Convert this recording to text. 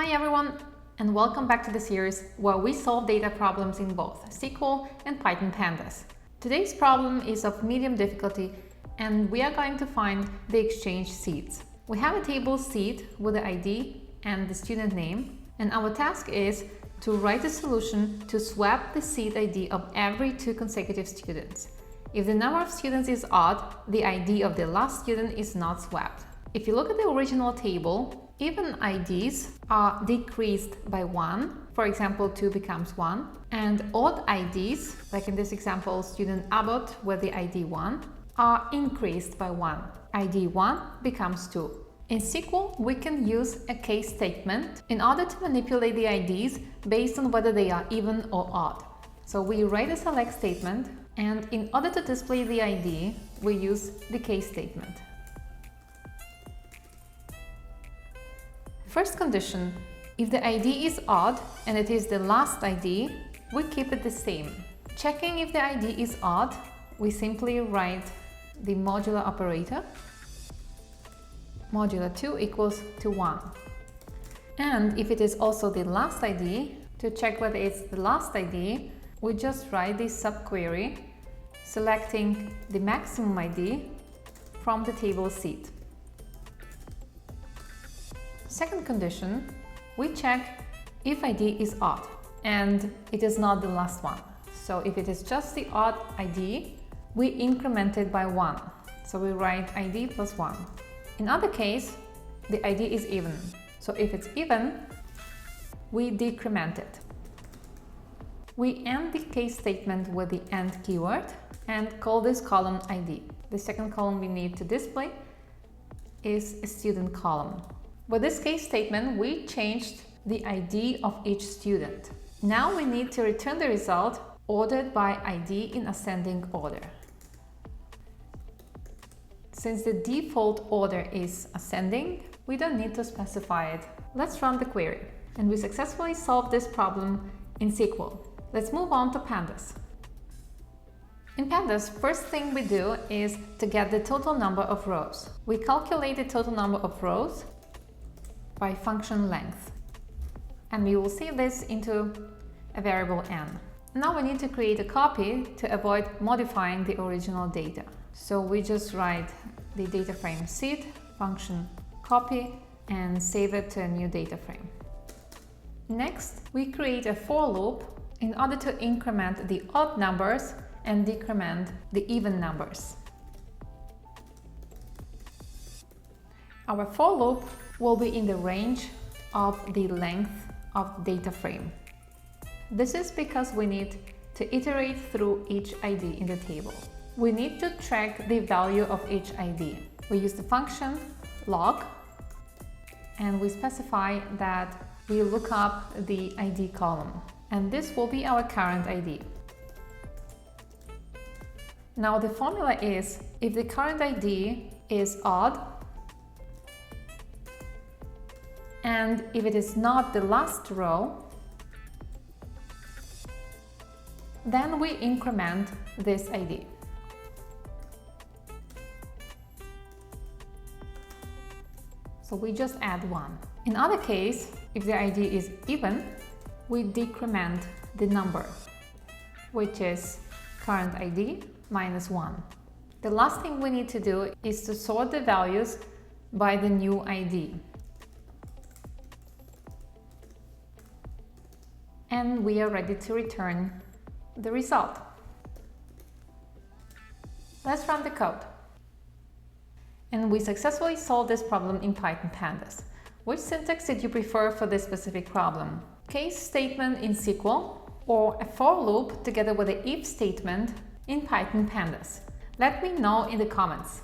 Hi everyone, and welcome back to the series where we solve data problems in both SQL and Python Pandas. Today's problem is of medium difficulty and we are going to find the exchange seeds. We have a table seed with the ID and the student name, and our task is to write a solution to swap the seed ID of every two consecutive students. If the number of students is odd, the ID of the last student is not swapped. If you look at the original table, even IDs are decreased by 1, for example 2 becomes 1, and odd IDs, like in this example student Abbott with the ID 1, are increased by 1. ID 1 becomes 2. In SQL, we can use a case statement in order to manipulate the IDs based on whether they are even or odd. So we write a select statement, and in order to display the ID, we use the case statement. First condition, if the ID is odd and it is the last ID, we keep it the same. Checking if the ID is odd, we simply write the modular operator. Modular 2 equals to 1. And if it is also the last ID, to check whether it's the last ID, we just write this subquery, selecting the maximum ID from the table seed. Second condition, we check if ID is odd and it is not the last one. So if it is just the odd ID, we increment it by 1. So we write ID plus 1. In other case, the ID is even. So if it's even, we decrement it. We end the case statement with the end keyword and call this column ID. The second column we need to display is a student column. With this case statement, we changed the ID of each student. Now we need to return the result ordered by ID in ascending order. Since the default order is ascending, we don't need to specify it. Let's run the query. And we successfully solved this problem in SQL. Let's move on to Pandas. In Pandas, first thing we do is to get the total number of rows. We calculate the total number of rows by function length, and we will save this into a variable n. Now we need to create a copy to avoid modifying the original data. So we just write the data frame seed function copy and save it to a new data frame. Next, we create a for loop in order to increment the odd numbers and decrement the even numbers. Our for loop will be in the range of the length of data frame. This is because we need to iterate through each ID in the table. We need to track the value of each ID. We use the function log, and we specify that we look up the ID column, and this will be our current ID. Now the formula is, if the current ID is odd, and if it is not the last row, then we increment this ID. So we just add 1. In other case, if the ID is even, we decrement the number, which is current ID minus 1. The last thing we need to do is to sort the values by the new ID. And we are ready to return the result. Let's run the code. And we successfully solved this problem in Python Pandas. Which syntax did you prefer for this specific problem? Case statement in SQL or a for loop together with the if statement in Python Pandas? Let me know in the comments.